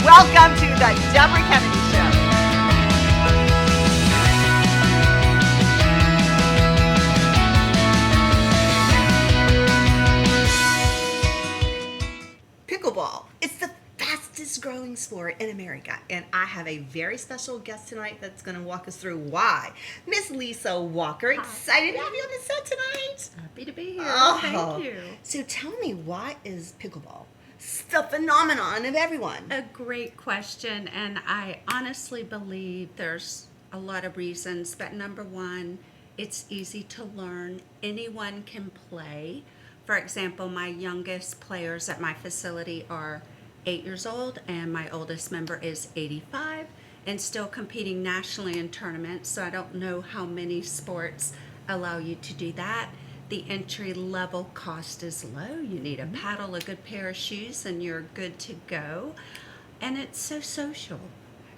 Welcome to the Deborah Kennedy Show. Pickleball. It's the fastest growing sport in America, and I have a very special guest tonight that's going to walk us through why. Miss Leesa Walker, excited to have you on the show tonight. Happy to be here. Oh. Thank you. So tell me, why is pickleball the phenomenon of everyone? A great question, and I honestly believe there's a lot of reasons, but number one, it's easy to learn. Anyone can play. For example, my youngest players at my facility are 8 years old, and my oldest member is 85 and still competing nationally in tournaments. So I don't know how many sports allow you to do that. The entry level cost is low. You need a paddle, a good pair of shoes, and you're good to go. And it's so social.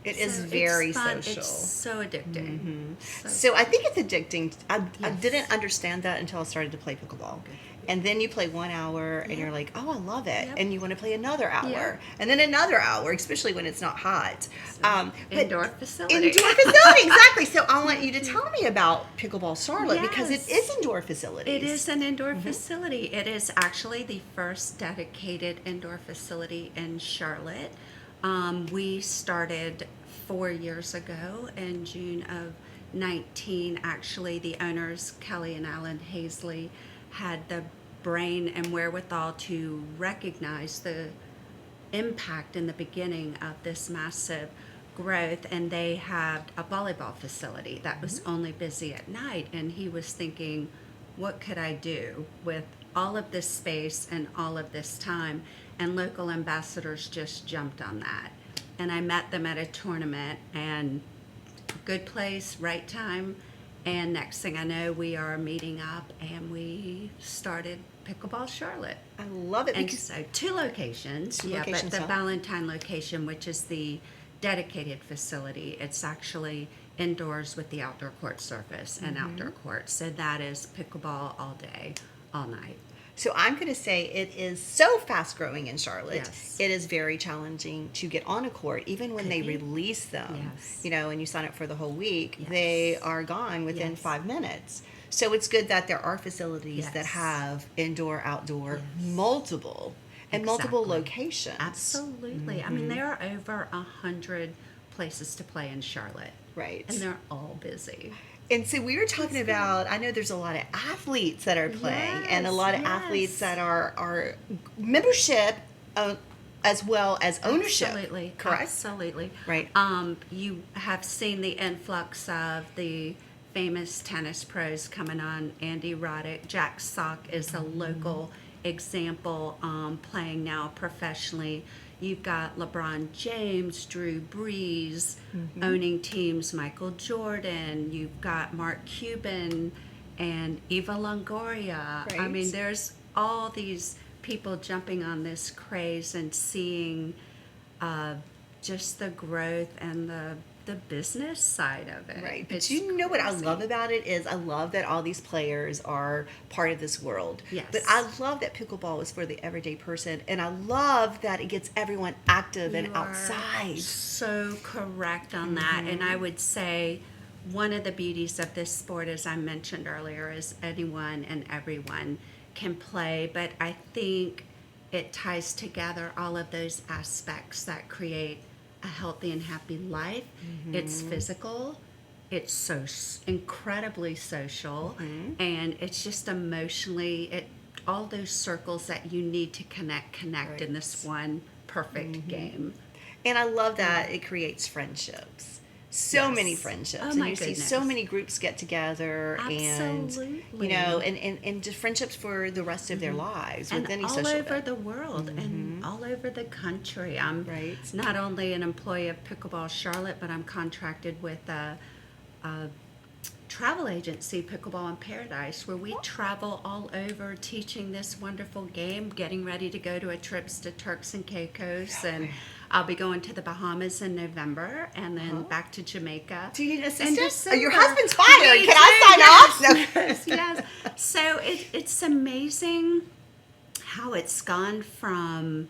It is very it's fun. social. It's so addicting. Mm-hmm. So I think it's addicting. I didn't understand that until I started to play pickleball. Okay. And then you play 1 hour and you're like, oh, I love it. Yep. And you want to play another hour. Yep. And then another hour, especially when it's not hot. So, indoor facility. Indoor facility, exactly. So I want you to tell me about Pickleball Charlotte because it Yes. is indoor facilities. It is an indoor facility. It is actually the first dedicated indoor facility in Charlotte. We started 4 years ago in June of 19. Actually, the owners, Kelly and Alan Hazley, had the brain and wherewithal to recognize the impact in the beginning of this massive growth, and they had a volleyball facility that was only busy at night, and he was thinking, what could I do with all of this space and all of this time? And local ambassadors just jumped on that, and I met them at a tournament, and good place, right time. And next thing I know, we are meeting up, and we started Pickleball Charlotte. I love it. And so 2 locations. Locations, but the huh? Valentine location, which is the dedicated facility, it's actually indoors with the outdoor court surface and outdoor courts. So that is pickleball all day, all night. So I'm going to say it is so fast growing in Charlotte. Yes. It is very challenging to get on a court, even when they Could be. release them. Yes. And you sign up for the whole week, Yes. they are gone within Yes. 5 minutes. So it's good that there are facilities that Yes. have indoor, outdoor, multiple Exactly. locations. Absolutely. I mean, there are over 100 places to play in Charlotte, Right. and they're all busy. And so we were talking about, I know there's a lot of athletes that are playing and a lot of athletes that are membership as well as ownership. Absolutely. Correct? Absolutely. Right. You have seen the influx of the famous tennis pros coming on. Andy Roddick, Jack Sock is a local example, playing now professionally. You've got LeBron James, Drew Brees owning teams, Michael Jordan. You've got Mark Cuban and Eva Longoria. I Right. mean, there's all these people jumping on this craze and seeing just the growth and the business side of it. Right. But It's you know what I crazy. love about it is I love that all these players are part of this world. Yes. But I love that pickleball is for the everyday person. And I love that it gets everyone active and You are outside. so correct on that. And I would say one of the beauties of this sport, as I mentioned earlier, is anyone and everyone can play. But I think it ties together all of those aspects that create a healthy and happy life. It's physical. It's so incredibly social, and it's just emotionally, all those circles that you need to connect in this one perfect game. And I love that it creates friendships. so Yes. many friendships, Oh, and my you see so goodness. many groups get together, Absolutely. and and just friendships for the rest of their lives with And any all social over event. the world and all over the country. I'm Right. not only an employee of Pickle Ball Charlotte, but I'm contracted with a travel agency, Pickleball in Paradise, where we travel all over teaching this wonderful game, getting ready to go to a trips to Turks and Caicos, and I'll be going to the Bahamas in November, and then back to Jamaica. Do you need an in assistant? Oh, December. your husband's fired. Me Can too, I sign off? No. yes, yes. So it's amazing how it's gone from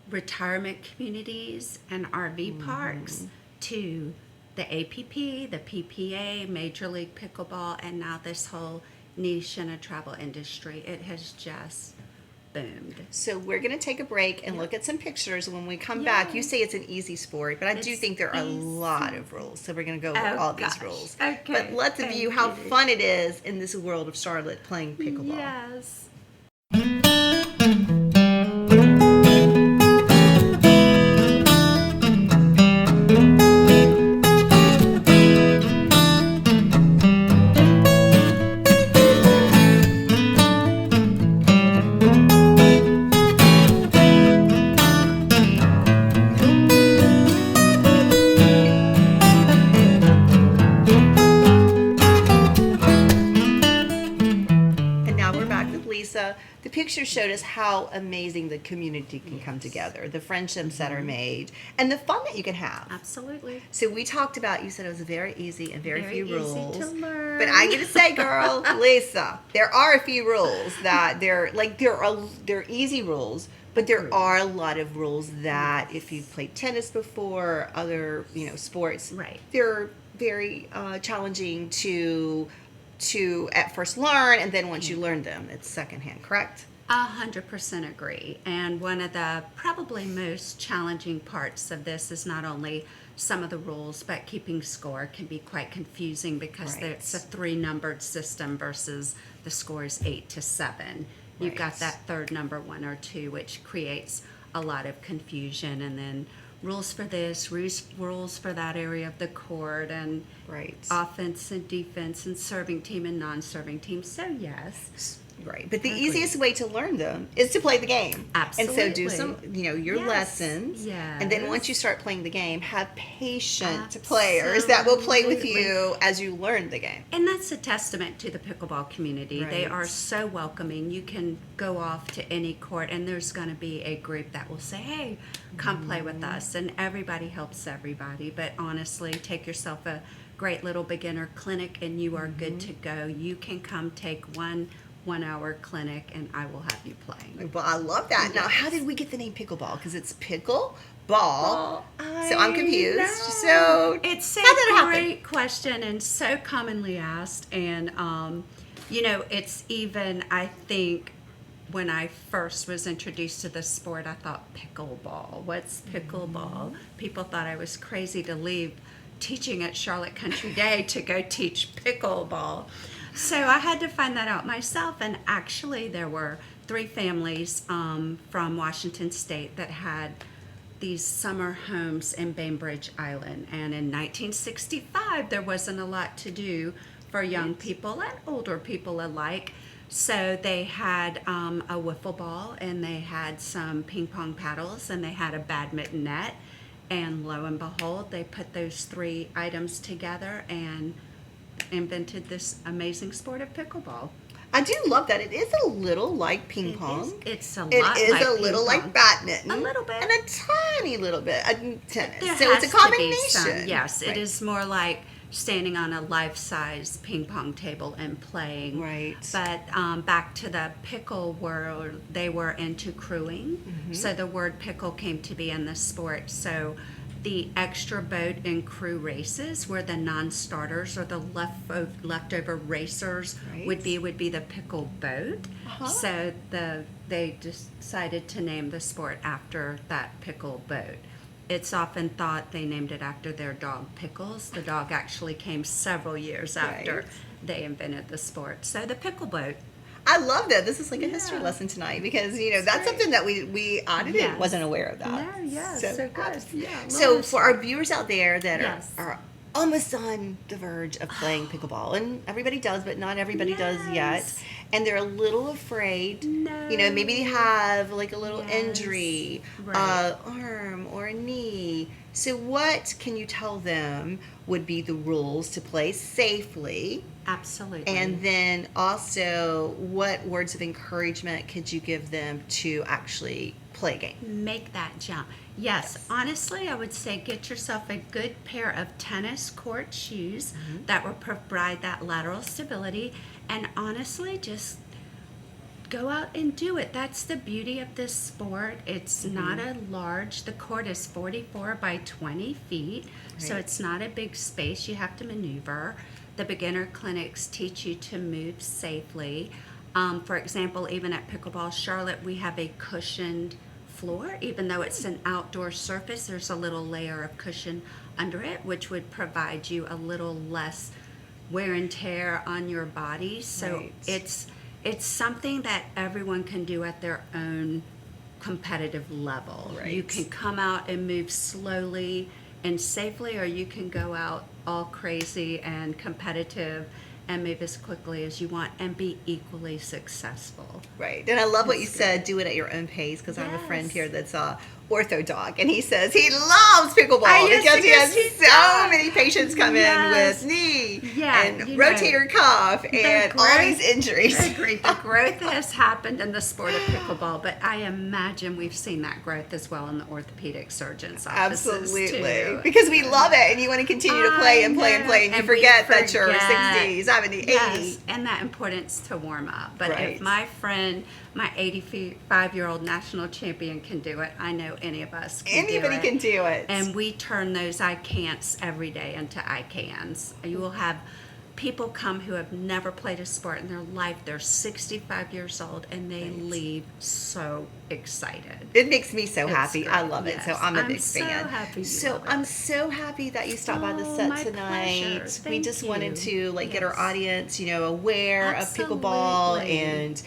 retirement communities and RV parks to the APP, the PPA, Major League Pickleball, and now this whole niche in a travel industry. It has just boomed. So we're going to take a break and look at some pictures. When we come back, you say it's an easy sport, but I do It's think there are a easy. lot of rules. So we're going to go over all these Gosh. rules. Okay. But let's view how Okay. fun it is in this world of Charlotte playing pickleball. Yes. And now we're back with Leesa. The picture showed us how amazing the community can come together, the friendships that are made, and the fun that you can have. Absolutely. So we talked about, you said it was very easy and very few easy rules. to learn. But I gotta say, girl, Leesa, there are a few rules that they're easy rules, but there are a lot of rules that if you've played tennis before, other sports, Right. they're very challenging to at first learn, and then once you learn them, it's secondhand. Correct? 100% agree. And one of the probably most challenging parts of this is not only some of the rules, but keeping score can be quite confusing because Right. it's a 3-numbered system versus the score is 8 to 7. You've got Right. that third number 1 or 2, which creates a lot of confusion. And then rules for this, rules for that area of the court, and Right. offense and defense, and serving team and non-serving team. So yes. Right, but the Agreed. easiest way to learn them is to play the game. Absolutely. And so do some, your Yes. lessons. And then Yes. once you start playing the game, have patient players that will play with Absolutely. you as you learn the game. And that's a testament to the pickleball community. They Right. are so welcoming. You can go off to any court, and there's going to be a group that will say, hey, come play with us. And everybody helps everybody. But honestly, take yourself a great little beginner clinic, and you are good to go. You can come take one-hour clinic, and I will have you playing. Well, I love that. Now, how did we get the name pickleball? Because it's pickle ball. So I'm confused. So It's how did it a happen? great question and so commonly asked. And, it's even, I think, when I first was introduced to the sport, I thought pickleball. What's pickleball? People thought I was crazy to leave teaching at Charlotte Country Day to go teach pickleball. So I had to find that out myself. And actually, there were 3 families from Washington State that had these summer homes in Bainbridge Island. And in 1965, there wasn't a lot to do for young people and older people alike. So they had a wiffle ball, and they had some ping pong paddles, and they had a badminton net. And lo and behold, they put those 3 items together and invented this amazing sport of pickleball. I do love that. It is a little like ping pong. It's a lot It like is a little ping pong. like badminton. A little bit. And a tiny little bit of tennis. There So it's has a to be some- combination. yes, Right. it is more like standing on a life-size ping pong table and playing. Right. But back to the pickle world, they were into crewing. Mm-hmm. So the word pickle came to be in the sport. So the extra boat and crew races were the non-starters, or the leftover racers Right. would be the pickle boat. Uh-huh. So they decided to name the sport after that pickle boat. It's often thought they named it after their dog Pickles. The dog actually came several years after Right. they invented the sport. So the pickle boat. I love that. This is like a history Yeah. lesson tonight because that's great. something that we I Yes. wasn't aware of that. No, yes, so good. Yeah, So love for our viewers out there that Yes. are almost on the verge of playing pickleball, and everybody does, but not everybody does yet. Yes. And they're a little afraid. No. You know, maybe they have like a little Yes. injury, Right. arm or a knee. So what can you tell them would be the rules to play safely? Absolutely. And then also, what words of encouragement could you give them to actually play a game? Make that jump. Yes, honestly, I would say get yourself a good pair of tennis court shoes that will provide that lateral stability. And honestly, just go out and do it. That's the beauty of this sport. It's not a large, the court is 44 by 20 feet, so Right. it's not a big space you have to maneuver. The beginner clinics teach you to move safely. For example, even at Pickle Ball Charlotte, we have a cushioned floor. Even though it's an outdoor surface, there's a little layer of cushion under it, which would provide you a little less wear and tear on your body. So Right. it's something that everyone can do at their own competitive level. Right. You can come out and move slowly and safely, or you can go out all crazy and competitive and move as quickly as you want and be equally successful. Right. And I love what you That's said, do it at your own pace, because I have a friend Yes. here that's a ortho dog, and he says he loves pickleball I used because to he has guess he so does. many patients come Yes. in with knee Yeah, and you know, rotator cuff and all growth- these injuries. Agreed. The growth has happened in the sport of pickleball, but I imagine we've seen that growth as well in the orthopedic surgeons' offices Absolutely. too. Because we love it, and you want to continue to play and play and play, and you And we forget that you're forget. 60, 70, 80. Yes, and that importance to warm up. But Right. if my friend, my 85-year-old national champion can do it, I know any of us can Anybody do it. can do it. And we turn those I can'ts every day into I cans. You will have people come who have never played a sport in their life. They're 65 years old and they Right. leave so excited. It makes me so It's happy. I great, love it. So yes. I'm a I'm big so fan. happy you So love it. I'm so happy that you stopped by the Oh, set my tonight. pleasure. We Thank just wanted you. to get our Yes. audience, aware of pickleball, Absolutely. and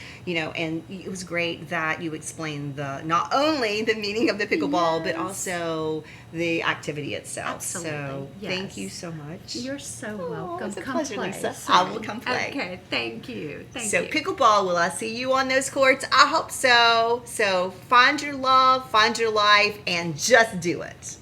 and it was great that you explained not only the meaning of the pickleball, but Yes. also the activity itself. Absolutely, So thank yes. you so much. You're so Oh, welcome. it's a Come pleasure, play Leesa. soon. I will come play. Okay, thank you. Thank So you. pickleball, will I see you on those courts? I hope so. So find your love, find your life, and just do it.